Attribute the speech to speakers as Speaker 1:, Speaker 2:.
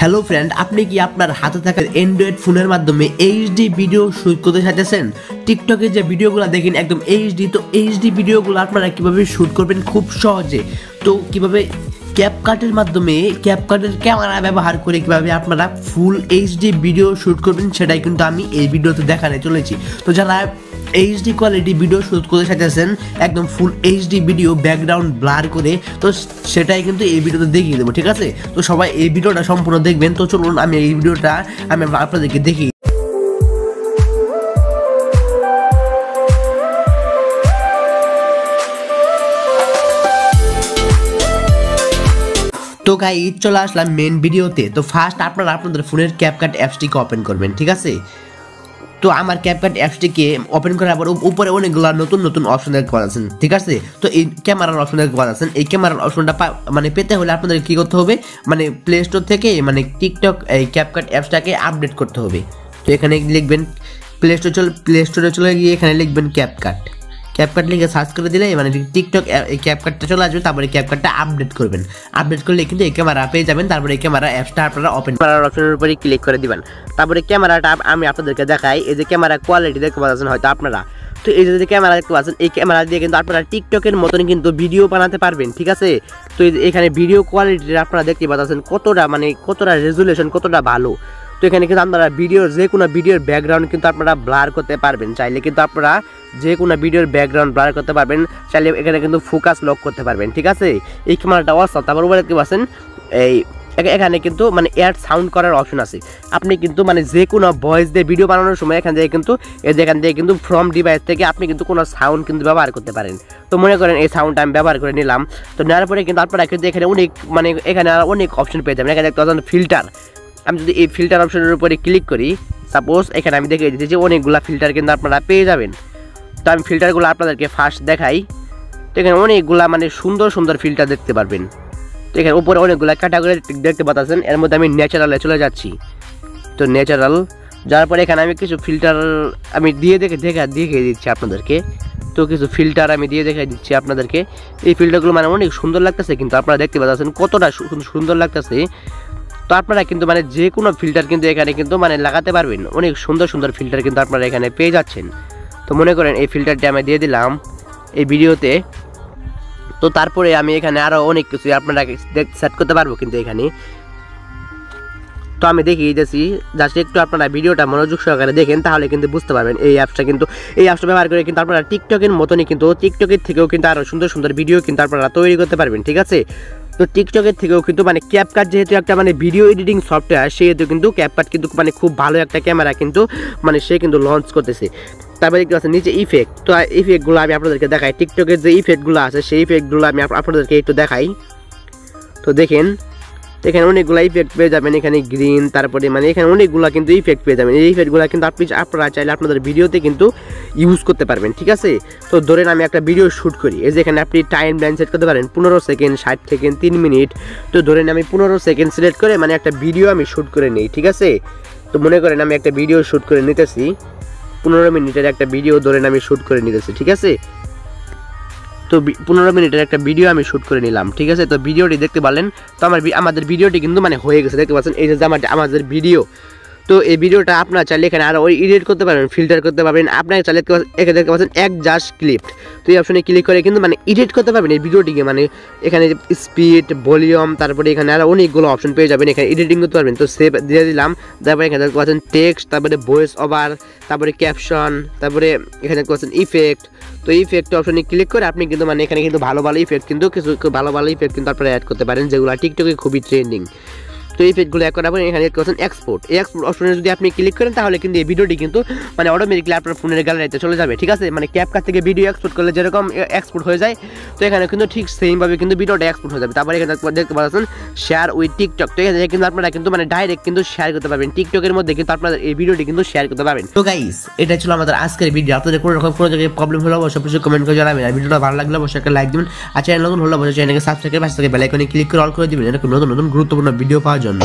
Speaker 1: Hello friend, আপনি কি আপনার হাতে থাকা অ্যান্ড্রয়েড ফোনের মাধ্যমে এইচডি ভিডিও শুট করতে চাইতেছেন? টিকটকে যে ভিডিওগুলো দেখেন একদম এইচডি, তো এইচডি ভিডিওগুলো আপনারা কিভাবে শুট করবেন খুব সহজে। তো কিভাবে ক্যাপকাটের মাধ্যমে ক্যাপকাটের ক্যামেরা ব্যবহার করে কিভাবে আপনারা ফুল এইচডি ভিডিও শুট করবেন সেটাই কিন্তু আমি এই ভিডিওতে দেখাতে চলেছি। তো যারা এইচডি কোয়ালিটি ভিডিও শুট করতে চাইতেছেন একদম full HD video background blur করে, তো সেটাই কিন্তু এই ভিডিওতে দেখিয়ে দেবো, ঠিক আছে? তো সবাই এই ভিডিওটা সম্পূর্ণ দেখবেন। তো চলুন আমি এই ভিডিওটা আপনাদেরকে দেখি। তো গাইস চলে আসলাম মেন ভিডিওতে। তো ফার্স্ট আপনারা আপনাদের ফোনের ক্যাপকাট অ্যাপসটিকে ওপেন করবেন, ঠিক আছে? তো আমার ক্যাপকাট অ্যাপসটিকে ওপেন করার পর উপরে অনেকগুলো নতুন নতুন অপশন দেখতে পাচ্ছেন, ঠিক আছে? তো এই ক্যামেরার অপশন দেখতে পাচ্ছেন, এই ক্যামেরার অপশনটা পেতে হলে আপনাদের কি করতে হবে, প্লে স্টোর থেকে টিকটক এই ক্যাপকাট অ্যাপসটাকে আপডেট করতে হবে। তো এখানে লিখবেন প্লে স্টোরে চলে গিয়ে এখানে লিখবেন ক্যাপকাট লিখে সার্চ করে দিলে টিকটক এই ক্যাপকাটটা চলে আসবে। তারপরে ক্যাপকাটটা আপডেট করবেন, আপডেট করলে কিন্তু এই ক্যামেরা পেয়ে যাবেন। তারপরে এই ক্যামেরা অ্যাপসটা আপনারা ওপেন করার অপশনের উপরে ক্লিক করে দিবেন। তারপরে ক্যামেরাটা আমি আপনাদেরকে দেখাই। এই যে ক্যামেরা কোয়ালিটি দেখতে পাচ্ছেন হয়তো আপনারা, তো এই যে ক্যামেরা দেখতে পাচ্ছেন, এই ক্যামেরা দিয়ে কিন্তু আপনারা টিকটকের মতন কিন্তু ভিডিও বানাতে পারবেন, ঠিক আছে? তো এখানে ভিডিও কোয়ালিটি আপনারা দেখতে পাচ্ছেন কতটা রেজুলেশন কতটা ভালো। তো এখানে কিন্তু আপনারা যে কোনো ভিডিওর ব্যাকগ্রাউন্ড কিন্তু আপনারা ব্লার করতে পারবেন। চাইলে কিন্তু আপনারা যে কোনো ভিডিওর ব্যাকগ্রাউন্ড ব্লার করতে পারবেন, চাইলে এখানে কিন্তু ফোকাস লক করতে পারবেন, ঠিক আছে? এই ক্যামেরাটা অসাম। তারপর উপরে দেখতে পাচ্ছেন এখানে কিন্তু অ্যাড সাউন্ড করার অপশন আছে। আপনি কিন্তু যে কোনো ভয়েস দিয়ে ভিডিও বানানোর সময় এখান থেকে কিন্তু ফ্রম ডিভাইস থেকে আপনি কিন্তু কোনো সাউন্ড কিন্তু ব্যবহার করতে পারেন। তো মনে করেন এই সাউন্ডটা আমি ব্যবহার করে নিলাম। তো নেওয়ার পরে কিন্তু আপনারা কিন্তু এখানে এখানে অনেক অপশন পেয়ে যাবেন। এখানে দেখতে পাচ্ছেন ফিল্টার। আমি যদি এই ফিল্টার অপশনের উপরে ক্লিক করি, সাপোজ এখানে আমি দেখিয়ে দিচ্ছি যে অনেকগুলো ফিল্টার কিন্তু আপনারা পেয়ে যাবেন। তো আমি ফিল্টারগুলো আপনাদেরকে ফার্স্ট দেখাই। তো এখানে অনেকগুলা সুন্দর সুন্দর ফিল্টার দেখতে পারবেন। তো এখানে উপরে অনেকগুলো ক্যাটাগরি দেখতে পাচ্ছেন। এর মধ্যে আমি ন্যাচারালে চলে যাচ্ছি। তো ন্যাচারাল যাওয়ার পরে এখানে আমি কিছু ফিল্টার আমি দেখিয়ে দিচ্ছি আপনাদেরকে। তো কিছু ফিল্টার আমি দেখাই দিচ্ছি আপনাদেরকে। এই ফিল্টারগুলো অনেক সুন্দর লাগতেছে, কিন্তু আপনারা দেখতে পাচ্ছেন কতটা সুন্দর লাগতেছে। তো আপনারা কিন্তু যে কোনো ফিল্টার কিন্তু এখানে কিন্তু লাগাতে পারবেন। অনেক সুন্দর সুন্দর ফিল্টার কিন্তু আপনারা এখানে পেয়ে যাচ্ছেন। তো মনে করেন এই ফিল্টারটি আমি দিয়ে দিলাম এই ভিডিওতে। তো তারপরে আমি এখানে আরও অনেক কিছু আপনারা সেট করতে পারবো কিন্তু এখানে। তো আমি দেখিয়ে দিয়েছি, জাস্ট একটু আপনারা ভিডিওটা মনোযোগ সহকারে দেখেন, তাহলে কিন্তু বুঝতে পারবেন এই অ্যাপসটা ব্যবহার করে কিন্তু আপনারা টিকটকের মতনই কিন্তু টিকটকের থেকেও কিন্তু আরও সুন্দর সুন্দর ভিডিও কিন্তু আপনারা তৈরি করতে পারবেন, ঠিক আছে? তো টিকটকের থেকেও কিন্তু ক্যাপকাট যেহেতু একটা ভিডিও এডিটিং সফটওয়্যার, সেহেতু কিন্তু ক্যাপকাট কিন্তু খুব ভালো একটা ক্যামেরা কিন্তু সে কিন্তু লঞ্চ করতেছে। তারপরে দেখতে পাচ্ছেন নিচে ইফেক্ট। তো ইফেক্টগুলো আমি আপনাদেরকে দেখাই। টিকটকের যে ইফেক্টগুলো আছে সেই ইফেক্টগুলো আমি আপনাদেরকে একটু দেখাই। তো দেখেন এখানে অনেকগুলো ইফেক্ট পেয়ে যাবেন। এখানে গ্রিন, তারপরে এখানে অনেকগুলো কিন্তু ইফেক্ট পেয়ে যাবেন। এই ইফেক্টগুলো কিন্তু আপনারা চাইলে আপনাদের ভিডিওতে কিন্তু ইউজ করতে পারবেন, ঠিক আছে? তো ধরেন আমি একটা ভিডিও শ্যুট করি, এই যে এখানে আপনি টাইম লাইন সেট করতে পারেন 15 সেকেন্ড, 60 সেকেন্ড, 3 মিনিট। তো ধরেন আমি 15 সেকেন্ড সিলেক্ট করে একটা ভিডিও আমি শ্যুট করে নিই, ঠিক আছে? তো মনে করেন আমি একটা ভিডিও শ্যুট করে নিতেছি, 15 মিনিটের একটা ভিডিও ধরেন আমি শ্যুট করে নিতেছি, ঠিক আছে? তো 15 মিনিটের একটা ভিডিও আমি শ্যুট করে নিলাম, ঠিক আছে? তো ভিডিওটি দেখতে পারলেন। তো আমাদের ভিডিওটি কিন্তু হয়ে গেছে, দেখতে পাচ্ছেন এই যে আমাদের ভিডিও। তো এই ভিডিওটা আপনারা চাইলে এখানে আরও এডিট করতে পারবেন, ফিল্টার করতে পারবেন। আপনারা চাইলে এখানে দেখতে পাচ্ছেন জাস্ট ক্লিপ। তো এই অপশনে ক্লিক করে কিন্তু এডিট করতে পারবেন এই ভিডিওটিকে। এখানে স্পিড, ভলিউম, তারপরে এখানে আরও অনেকগুলো অপশন পেয়ে যাবেন। এখানে এডিটিং করতে পারবেন। তো সেভ দিয়ে দিলাম। তারপরে এখানে দেখতে পাচ্ছেন টেক্সট, তারপরে ভয়েস ওভার, তারপরে ক্যাপশন, তারপরে এখানে দেখতে পাচ্ছেন ইফেক্ট। তো ইফেক্ট অপশনে ক্লিক করে আপনি কিন্তু এখানে কিন্তু ভালো ইফেক্ট কিন্তু কিছু ভালো ইফেক্ট কিন্তু আপনারা অ্যাড করতে পারেন, যেগুলো টিকটকে খুবই ট্রেন্ডিং। তো এই ইফেক্টগুলো অ্যাড করার পরে এখানে দেখতে পাচ্ছেন এক্সপোর্ট। এই এক্সপোর্ট অপশনে যদি আপনি ক্লিক করেন, তাহলে কিন্তু এই ভিডিওটি কিন্তু অটোমেটিকলি আপনার ফোনের গ্যালারিতে চলে যাবে, ঠিক আছে? ক্যাপকাট থেকে ভিডিও এক্সপোর্ট করলে যেরকম এক্সপোর্ট হয়ে যায়, তো এখানে কিন্তু ঠিক সেমভাবে কিন্তু ভিডিওটা এক্সপোর্ট হয়ে যাবে। তারপরে এখানে দেখতে পাচ্ছেন শেয়ার উইথ টিকটক। তো এখানে কিন্তু আপনারা কিন্তু ডাইরেক্ট কিন্তু শেয়ার করতে পারবেন টিকটকের মধ্যে, কিন্তু আপনারা এই ভিডিওটি কিন্তু শেয়ার করতে পারবেন। তো গাইস, এটা ছিল আমাদের আজকের ভিডিও। আপনাদের কোনো জায়গায় প্রবলেম হলে অবশ্যই কমেন্ট করে জানাবেন। আর ভিডিওটা ভালো লাগলে অবশ্যই একটা লাইক দিবেন। আর চ্যানেল নতুন হলে অবশ্যই চ্যানেলকে সাবস্ক্রাইব করে পাশে বেল আইকনে ক্লিক করে অল করে দিবেন, এরকম নতুন নতুন গুরুত্বপূর্ণ ভিডিও পাওয়ার জন্য।